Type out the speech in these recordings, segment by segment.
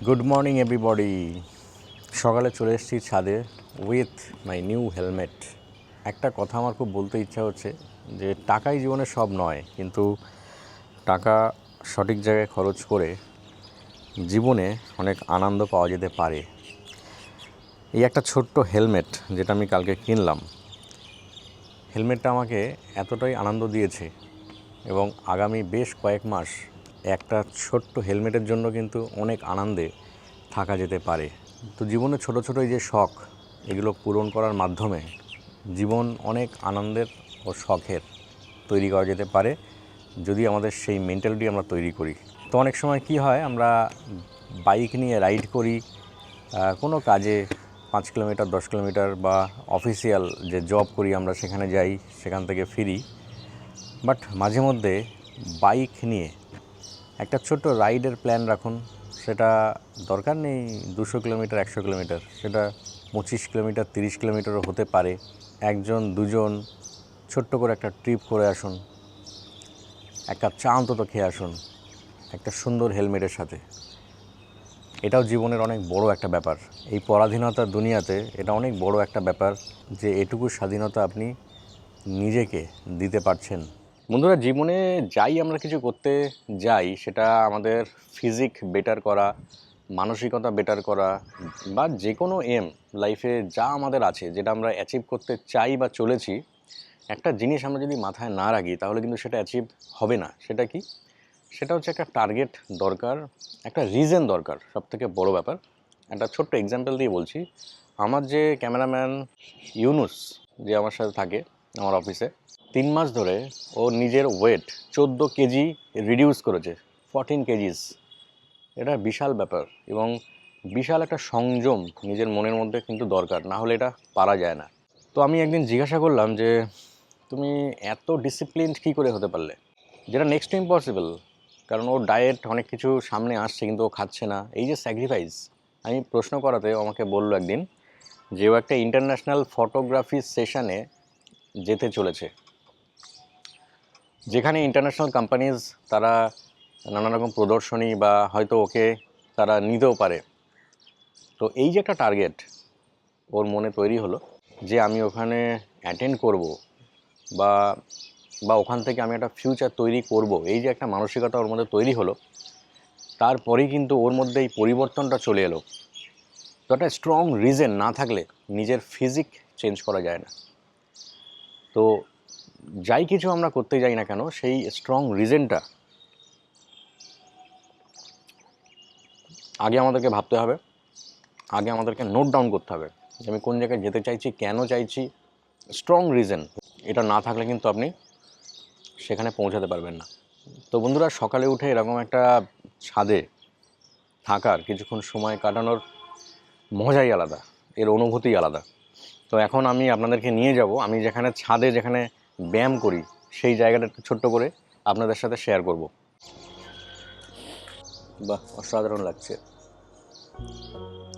Good morning everybody. সকালে চলে এসেছি ছাদে উইথ মাই নিউ হেলমেট। একটা কথা আমার খুব বলতে ইচ্ছা হচ্ছে যে টাকাই জীবনে সব নয়, কিন্তু টাকা সঠিক জায়গায় খরচ করে জীবনে অনেক আনন্দ পাওয়া যেতে পারে। এই একটা ছোট্ট হেলমেট যেটা আমি কালকে কিনলাম, হেলমেটটা আমাকে এতটাই আনন্দ দিয়েছে এবং আগামী বেশ কয়েক মাস একটা ছোট্ট হেলমেটের জন্য কিন্তু অনেক আনন্দে থাকা যেতে পারে। তো জীবনে ছোট ছোট এই যে শখ, এগুলো পূরণ করার মাধ্যমে জীবন অনেক আনন্দের ও শখের তৈরি করা যেতে পারে যদি আমাদের সেই মেন্টালিটি আমরা তৈরি করি। তো অনেক সময় কি হয়, আমরা বাইক নিয়ে রাইড করি কোনো কাজে, 5 কিলোমিটার 10 কিলোমিটার বা অফিসিয়াল যে জব করি আমরা সেখানে যাই, সেখান থেকে ফিরি। বাট মাঝে মধ্যে বাইক নিয়ে একটা ছোট্ট রাইডের প্ল্যান রাখুন। সেটা দরকার নেই 200 কিলোমিটার 100 কিলোমিটার, সেটা 25 কিলোমিটার 30 কিলোমিটারও হতে পারে। একজন দুজন ছোট্ট করে একটা ট্রিপ করে আসুন, এক কাপ চা অন্তত খেয়ে আসুন একটা সুন্দর হেলমেটের সাথে। এটাও জীবনের অনেক বড় একটা ব্যাপার। এই পরাধীনতার দুনিয়াতে এটা অনেক বড় একটা ব্যাপার যে এটুকু স্বাধীনতা আপনি নিজেকে দিতে পারছেন। বন্ধুরা, জীবনে যাই আমরা কিছু করতে যাই, সেটা আমাদের ফিজিক বেটার করা, মানসিকতা বেটার করা, বা যে কোনো এম লাইফে যা আমাদের আছে, যেটা আমরা অ্যাচিভ করতে চাই বা চলেছি, একটা জিনিস আমরা যদি মাথায় না রাখি তাহলে কিন্তু সেটা অ্যাচিভ হবে না। সেটা কি? সেটা হচ্ছে একটা টার্গেট দরকার, একটা রিজন দরকার। সবথেকে বড় ব্যাপার, একটা ছোট্ট এক্সাম্পল দিয়ে বলছি। আমার যে ক্যামেরাম্যান ইউনুস, যে আমার সাথে থাকে আমার অফিসে, 3 মাস ধরে ও নিজের ওয়েট 14 কেজি রিডিউস করেছে, 14 কেজিস। এটা বিশাল ব্যাপার এবং বিশাল একটা সংযম নিজের মনের মধ্যে কিন্তু দরকার, না হলে এটা পারা যায় না। তো আমি একদিন জিজ্ঞাসা করলাম যে তুমি এত ডিসিপ্লিনড কী করে হতে পারলে, যেটা নেক্সট টু ইম্পসিবল। কারণ ওর ডায়েট অনেক কিছু সামনে আসছে কিন্তু ও খাচ্ছে না, এই যে স্যাক্রিফাইস। আমি প্রশ্ন করাতে আমাকে বললো একদিন যে ও একটা ইন্টারন্যাশনাল ফটোগ্রাফি সেশনে যেতে চলেছে, যেখানে ইন্টারন্যাশনাল কোম্পানিজ তারা নানা রকম প্রদর্শনী বা হয়তো ওকে তারা নিতেও পারে। তো এই যে একটা টার্গেট ওর মনে তৈরি হলো যে আমি ওখানে অ্যাটেন্ড করব বা বা ওখান থেকে আমি একটা ফিউচার তৈরি করব, এই যে একটা মানসিকতা ওর মধ্যে তৈরি হলো, তারপরেই কিন্তু ওর মধ্যে এই পরিবর্তনটা চলে এলো। তো একটা স্ট্রং রিজন না থাকলে নিজের ফিজিক চেঞ্জ করা যায় না। তো যাই কিছু আমরা করতে যাই না কেন, সেই স্ট্রং রিজনটা আগে আমাদেরকে ভাবতে হবে, আগে আমাদেরকে নোট ডাউন করতে হবে যে আমি কোন জায়গায় যেতে চাইছি, কেন চাইছি। স্ট্রং রিজন এটা না থাকলে কিন্তু আপনি সেখানে পৌঁছাতে পারবেন না। তো বন্ধুরা, সকালে উঠে এরকম একটা ছাদে থাকার, কিছুক্ষণ সময় কাটানোর মজাই আলাদা, এর অনুভূতিই আলাদা। তো এখন আমি আপনাদেরকে নিয়ে যাব আমি যেখানে ছাদে যেখানে ব্যায়াম করি, সেই জায়গাটা একটু ছোট্ট করে আপনাদের সাথে শেয়ার করব। বাহ, অসাধারণ লাগছে।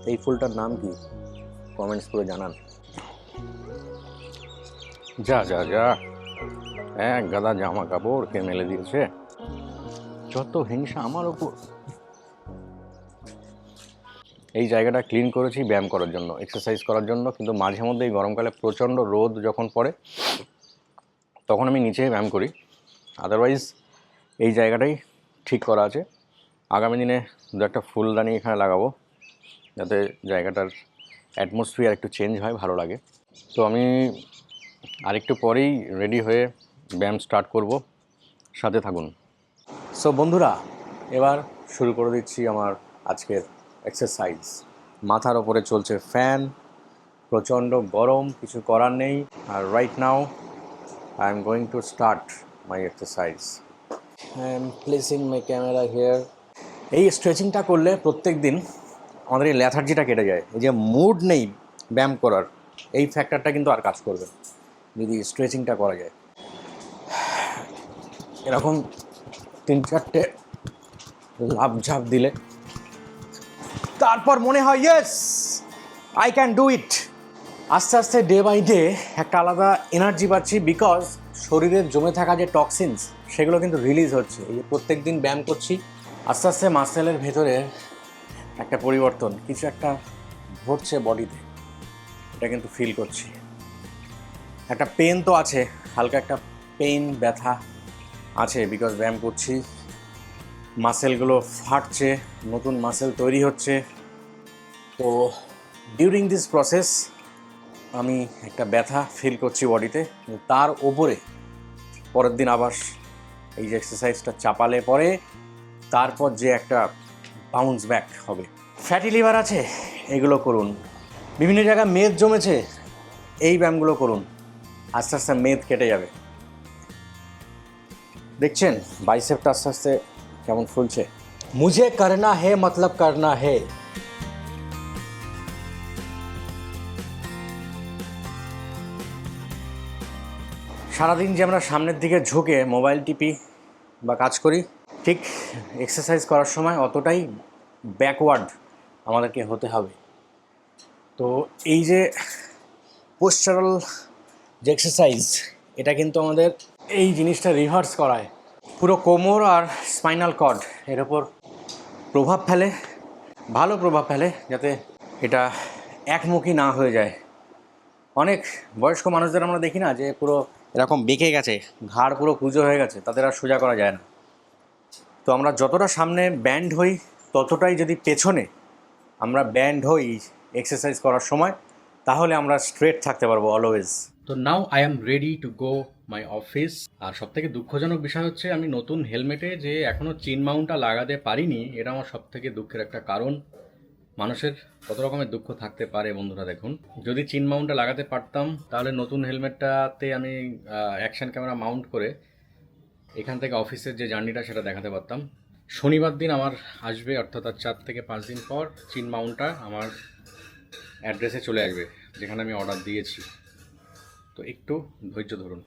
এই ফুলটার নাম কি কমেন্টস করে জানান। যা যা যা, এক গাদা জামা কাপড় কে মেলে দিয়েছে, যত হিংসা আমার ওপর। এই জায়গাটা ক্লিন করেছি ব্যায়াম করার জন্য, এক্সারসাইজ করার জন্য, কিন্তু মাঝে মধ্যে এই গরমকালে প্রচণ্ড রোদ যখন পড়ে তখন আমি নিচে ব্যায়াম করি। আদারওয়াইজ এই জায়গাটাই ঠিক করা আছে। আগামী দিনে দু একটা ফুলদানি এখানে লাগাবো যাতে জায়গাটার অ্যাটমসফিয়ার একটু চেঞ্জ হয়, ভালো লাগে। তো আমি আরেকটু পরেই রেডি হয়ে ব্যায়াম স্টার্ট করব, সাথে থাকুন। সো বন্ধুরা, এবার শুরু করে দিচ্ছি আমার আজকের এক্সারসাইজ। মাথার ওপরে চলছে ফ্যান, প্রচণ্ড গরম, কিছু করার নেই। আর right now I am going to start my exercise. I am placing my camera here. এই স্ট্রেচিংটা করলে প্রত্যেক দিন আমাদের এই ল্যাথার্জিটা কেটে যায়। এই যে মুড নেই ব্যায়াম করার, এই ফ্যাক্টরটা কিন্তু আর কাজ করবে যদি স্ট্রেচিংটা করা যায়। এরকম 3-4টে লাফঝাপ দিলে তারপর মনে হয় yes I can do it. আস্তে আস্তে ডে বাই ডে একটা আলাদা এনার্জি পাচ্ছি, বিকজ শরীরের জমে থাকা যে টক্সিনস সেগুলো কিন্তু রিলিজ হচ্ছে। এই যে প্রত্যেক দিন ব্যায়াম করছি, আস্তে আস্তে মাসেলের ভেতরে একটা পরিবর্তন, কিছু একটা ঘটছে বডিতে, এটা কিন্তু ফিল করছি। একটা পেন তো আছে, হালকা একটা পেন, ব্যথা আছে, বিকজ ব্যায়াম করছি, মাসেলগুলো ফাটছে, নতুন মাসেল তৈরি হচ্ছে। তো ডিউরিং দিস প্রসেস আমি একটা ব্যথা ফিল করছি বডিতে। তার ওপরে পরের দিন আবার এই যে এক্সারসাইজটা চাপালে পরে তারপর যে একটা বাউন্স ব্যাক হবে। ফ্যাটি লিভার আছে, এগুলো করুন। বিভিন্ন জায়গায় মেদ জমেছে, এই ব্যায়ামগুলো করুন, আস্তে আস্তে মেদ কেটে যাবে। দেখছেন বাইসেপটা আস্তে আস্তে কেমন ফুলছে। মুঝে করনা হে মতলব করনা হে। সারাদিন যে আমরা সামনের দিকে ঝুঁকে মোবাইল টিপি বা কাজ করি, ঠিক এক্সারসাইজ করার সময় অতটাই ব্যাকওয়ার্ড আমাদেরকে হতে হবে। তো এই যে পোস্টারাল যে এক্সারসাইজ, এটা কিন্তু আমাদের এই জিনিসটা রিভার্স করায়, পুরো কোমর আর স্পাইনাল কর্ড এর ওপর প্রভাব ফেলে, ভালো প্রভাব ফেলে, যাতে এটা একমুখী না হয়ে যায়। অনেক বয়স্ক মানুষদের আমরা দেখি না যে পুরো এরকম বেঁকে গেছে, ঘাড় পুরো কুঁজো হয়ে গেছে, তাদের আর সোজা করা যায় না। তো আমরা যতটা সামনে ব্যান্ড হই, ততটাই যদি পেছনে আমরা ব্যান্ড হই এক্সারসাইজ করার সময়, তাহলে আমরা স্ট্রেট থাকতে পারবো অলওয়েজ। তো now I am ready to go my office. আর সবথেকে দুঃখজনক বিষয় হচ্ছে আমি নতুন হেলমেটে যে এখনও চিন মাউন্টটা লাগাতে পারিনি, এটা আমার সবথেকে দুঃখের একটা কারণ। মানুষের কত রকমের দুঃখ থাকতে পারে বন্ধুরা। দেখুন, যদি চিন মাউন্টটা লাগাতে পারতাম তাহলে নতুন হেলমেটটাতে আমি অ্যাকশন ক্যামেরা মাউন্ট করে এখান থেকে অফিসের যে জার্নিটা সেটা দেখাতে পারতাম। শনিবার দিন আমার আসবে, অর্থাৎ 4 থেকে 5 দিন পর চিন মাউন্টটা আমার অ্যাড্রেসে চলে আসবে, যেখানে আমি অর্ডার দিয়েছি। তো একটু ধৈর্য ধরুন।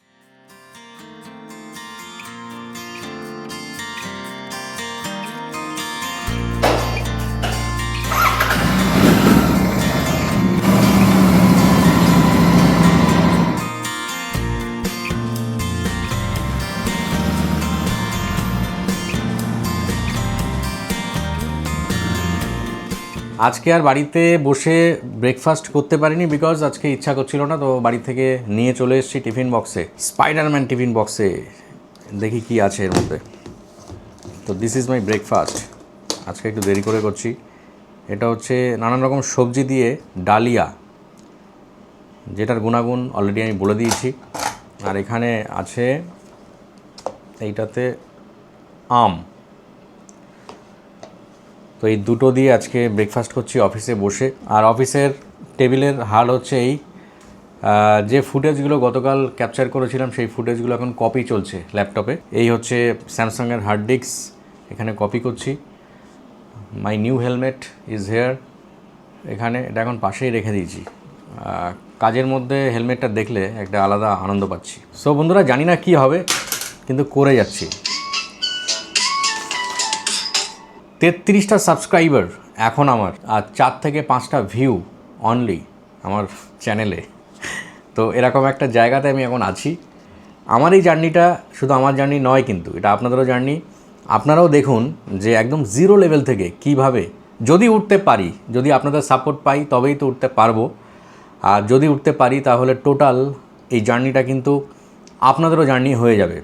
আজকে আর বাড়িতে বসে ব্রেকফাস্ট করতে পারিনি, বিকজ আজকে ইচ্ছা করছিল না। তো বাড়ি থেকে নিয়ে চলে এসেছি টিফিন বক্সে, স্পাইডারম্যান টিফিন বক্সে। দেখি কি আছে এর মধ্যে। তো দিস ইজ মাই ব্রেকফাস্ট। আজকে একটু দেরি করে করছি। এটা হচ্ছে নানান রকম সবজি দিয়ে ডালিয়া, যেটার গুণাগুণ অলরেডি আমি বলে দিয়েছি। আর এখানে আছে এইটাতে আম। তো এই দুটো দিয়ে আজকে ব্রেকফাস্ট করছি অফিসে বসে। আর অফিসের টেবিলের হাল হচ্ছে এই, যে ফুটেজগুলো গতকাল ক্যাপচার করেছিলাম সেই ফুটেজগুলো এখন কপি চলছে ল্যাপটপে। এই হচ্ছে স্যামসাংয়ের হার্ড ডিস্ক, এখানে কপি করছি। My new helmet is here, এখানে এটা এখন পাশেই রেখে দিয়েছি। কাজের মধ্যে হেলমেটটা দেখলে একটা আলাদা আনন্দ পাচ্ছি। সো বন্ধুরা, জানি না কি হবে, কিন্তু করে যাচ্ছি। 33টা সাবস্ক্রাইবার এখন আমার, আর 4 থেকে 5টা ভিউ অনলি আমার চ্যানেলে। তো এরকম একটা জায়গাতে আমি এখন আছি। আমার এই জার্নিটা শুধু আমার জার্নি নয়, কিন্তু এটা আপনাদেরও জার্নি। আপনারাও দেখুন যে একদম জিরো লেভেল থেকে কিভাবে, যদি উঠতে পারি, যদি আপনাদের সাপোর্ট পাই তবেই তো উঠতে পারবো। আর যদি উঠতে পারি তাহলে টোটাল এই জার্নিটা কিন্তু আপনাদেরও জার্নি হয়ে যাবে।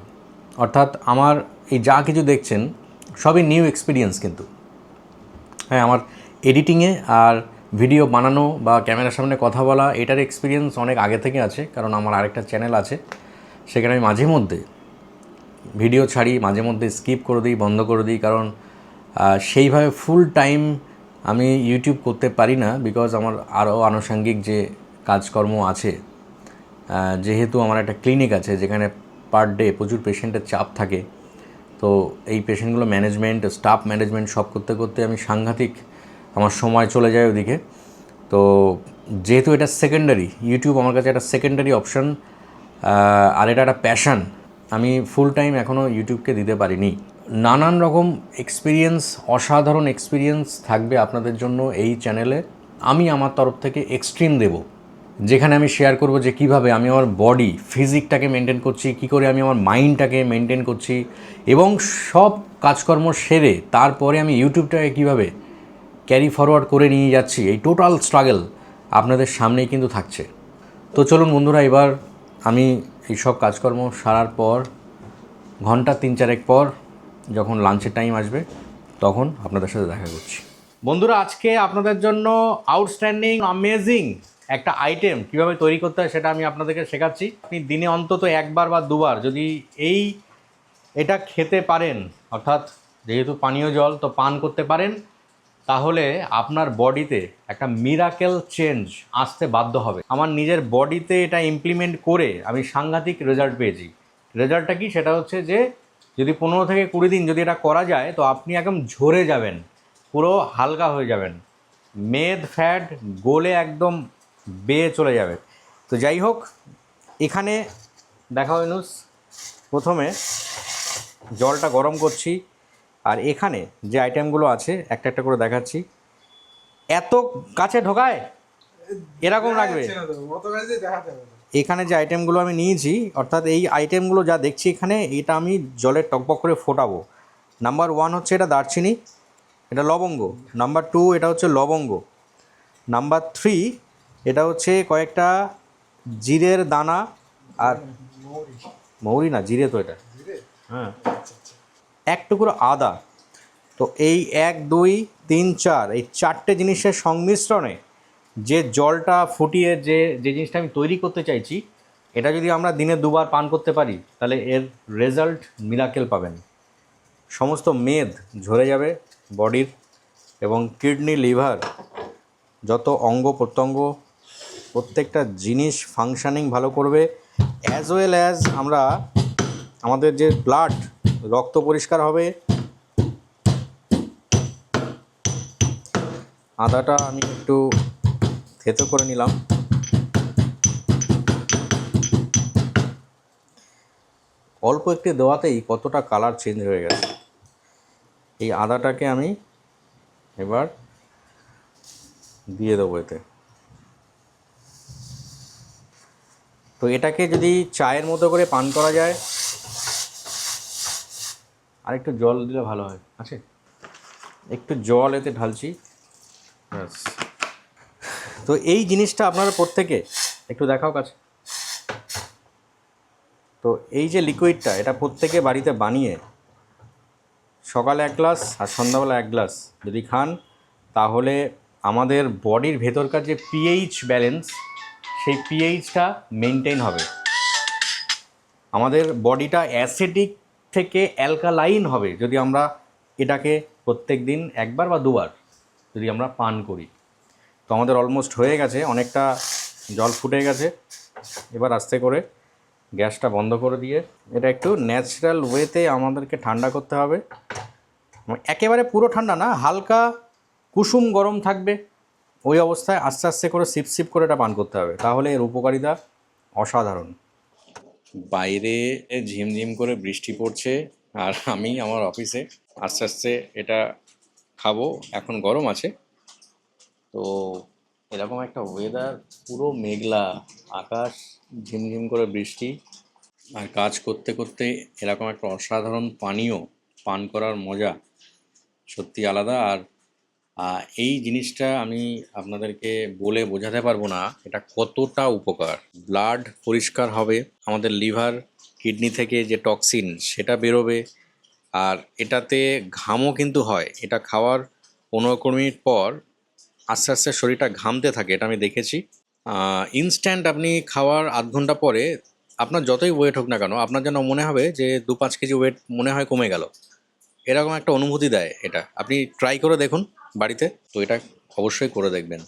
অর্থাৎ আমার এই যা কিছু দেখছেন সবই নিউ এক্সপিরিয়েন্স। কিন্তু হ্যাঁ, আমার এডিটিংয়ে আর ভিডিও বানানো বা ক্যামেরার সামনে কথা বলা, এটার এক্সপিরিয়েন্স অনেক আগে থেকে আছে। কারণ আমার আরেকটা চ্যানেল আছে, সেখানে আমি মাঝে মধ্যে ভিডিও ছাড়ি, মাঝে মধ্যে স্কিপ করে দিই, বন্ধ করে দিই। কারণ সেইভাবে ফুল টাইম আমি ইউটিউব করতে পারি না, বিকজ আমার আরও আনুষঙ্গিক যে কাজকর্ম আছে। যেহেতু আমার একটা ক্লিনিক আছে যেখানে পার ডে প্রচুর পেশেন্টের চাপ থাকে। তো এই পেশেন্টগুলো ম্যানেজমেন্ট, স্টাফ ম্যানেজমেন্ট সব করতে করতে আমি সাংঘাতিক আমার সময় চলে যায় ওদিকে। তো যেহেতু এটা সেকেন্ডারি, ইউটিউব আমার কাছে একটা সেকেন্ডারি অপশান, আর এটা একটা প্যাশান, আমি ফুল টাইম এখনও ইউটিউবকে দিতে পারিনি। নানান রকম এক্সপিরিয়েন্স, অসাধারণ এক্সপিরিয়েন্স থাকবে আপনাদের জন্য এই চ্যানেলে। আমি আমার তরফ থেকে এক্সট্রিম দেব, যেখানে আমি শেয়ার করব যে কীভাবে আমি আমার বডি ফিজিকটাকে মেনটেন করছি, কী করে আমি আমার মাইন্ডটাকে মেনটেন করছি, এবং সব কাজকর্ম সেরে তারপরে আমি ইউটিউবটাকে কীভাবে ক্যারি ফরওয়ার্ড করে নিয়ে যাচ্ছি, এই টোটাল স্ট্রাগল আপনাদের সামনেই কিন্তু থাকছে। তো চলুন বন্ধুরা, এবার আমি এই সব কাজকর্ম সারার পর ঘন্টা 3-4 পর যখন লাঞ্চের টাইম আসবে তখন আপনাদের সাথে দেখা করছি। বন্ধুরা, আজকে আপনাদের জন্য আউটস্ট্যান্ডিং অ্যামেজিং একটা আইটেম কীভাবে তৈরি করতে হয় সেটা আমি আপনাদেরকে শেখাচ্ছি। আপনি দিনে অন্তত একবার বা দুবার যদি এটা খেতে পারেন, অর্থাৎ যেহেতু পানীয় জল তো পান করতে পারেন, তাহলে আপনার বডিতে একটা মিরাকেল চেঞ্জ আসতে বাধ্য হবে। আমার নিজের বডিতে এটা ইমপ্লিমেন্ট করে আমি সাংঘাতিক রেজাল্ট পেয়েছি। রেজাল্টটা কি? সেটা হচ্ছে যে যদি 15 থেকে 20 দিন যদি এটা করা যায় তো আপনি একদম ঝরে যাবেন, পুরো হালকা হয়ে যাবেন, মেদ ফ্যাট গলে একদম বেয়ে চলে যাবে। তো যাই হোক, এখানে দেখা ইনুস, প্রথমে জলটা গরম করছি, আর এখানে যে আইটেমগুলো আছে একটা একটা করে দেখাচ্ছি। এত কাছে ঢোকায় এরকম লাগবে। এখানে যে আইটেমগুলো আমি নিয়েছি, অর্থাৎ এই আইটেমগুলো যা দেখছি এখানে, এটা আমি জলে টকবক করে ফোটাবো। নাম্বার 1 হচ্ছে এটা দারচিনি, এটা লবঙ্গ। নাম্বার 2 এটা হচ্ছে লবঙ্গ। নাম্বার 3 এটা হচ্ছে কয়েকটা জিরের দানা, আর মৌরি না, জিরে তো এটা, হ্যাঁ, এক টুকরো আদা। তো এই 1 2 3 4 এই 4টে জিনিসের সংমিশ্রণে যে জলটা ফুটিয়ে যে জিনিসটা আমি তৈরি করতে চাইছি, এটা যদি আমরা দিনে 2বার পান করতে পারি তাহলে এর রেজাল্ট মিরাকেল পাবেন। সমস্ত মেদ ঝরে যাবে বডির, এবং কিডনি, লিভার, যত অঙ্গ প্রত্যঙ্গ, প্রত্যেকটা জিনিস ফাংশনিং ভালো করবে। অ্যাজ ওয়েল অ্যাজ আমাদের যে ব্লাড, রক্ত পরিষ্কার হবে। আদাটা আমি একটু থেতো করে নিলাম। অল্প একটু দেওয়াতেই কতটা কালার চেঞ্জ হয়ে গেছে। এই আদাটাকে আমি এবার দিয়ে দেবো এতে। তো এটাকে যদি চায়ের মতো করে পান করা যায়, আর একটু জল দিলে ভালো হয়। আছে একটু জল এতে ঢালছি, ব্যাস। তো এই জিনিসটা আপনারা প্রত্যেকে একটু দেখাও কাছে। তো এই যে লিকুইডটা, এটা প্রত্যেকে বাড়িতে বানিয়ে সকালে 1 গ্লাস আর সন্ধ্যাবেলা 1 গ্লাস যদি খান, তাহলে আমাদের বডির ভেতরকার যে পিএইচ ব্যালেন্স, সেই পিএইচটা মেনটেন হবে। আমাদের বডিটা অ্যাসিডিক থেকে অ্যালকালাইন হবে যদি আমরা এটাকে প্রত্যেক দিন 1বার বা 2বার যদি আমরা পান করি। তো আমাদের অলমোস্ট হয়ে গেছে, অনেকটা জল ফুটে গেছে। এবার আস্তে করে গ্যাসটা বন্ধ করে দিয়ে এটা একটু ন্যাচারাল ওয়েতে আমাদেরকে ঠান্ডা করতে হবে। একেবারে পুরো ঠান্ডা না, হালকা কুসুম গরম থাকবে, ওই অবস্থায় আস্তে আস্তে করে সিপ সিপ করে এটা পান করতে হবে, তাহলে এর উপকারিতা অসাধারণ। বাইরে ঝিমঝিম করে বৃষ্টি পড়ছে, আর আমি আমার অফিসে আস্তে আস্তে এটা খাবো। এখন গরম আছে, তো এরকম একটা ওয়েদার, পুরো মেঘলা আকাশ, ঝিমঝিম করে বৃষ্টি, আর কাজ করতে করতে এরকম একটা অসাধারণ পানীয় পান করার মজা সত্যি আলাদা। আর এই জিনিসটা আমি আপনাদেরকে বলে বোঝাতে পারবো না এটা কতটা উপকার। ব্লাড পরিষ্কার হবে, আমাদের লিভার কিডনি থেকে যে টক্সিন সেটা বেরোবে, আর এটাতে ঘামও কিন্তু হয়। এটা খাওয়ার 15 মিনিট পর আস্তে আস্তে শরীরটা ঘামতে থাকে, এটা আমি দেখেছি। ইনস্ট্যান্ট আপনি খাওয়ার আধ ঘন্টা পরে আপনার যতই ওয়েট হোক না কেন, আপনার যেন মনে হবে যে 2-5 কেজি ওয়েট মনে হয় কমে গেল, এরকম একটা অনুভূতি দেয়। এটা আপনি ট্রাই করে দেখুন বাড়িতে, তো এটা অবশ্যই করে দেখবেন।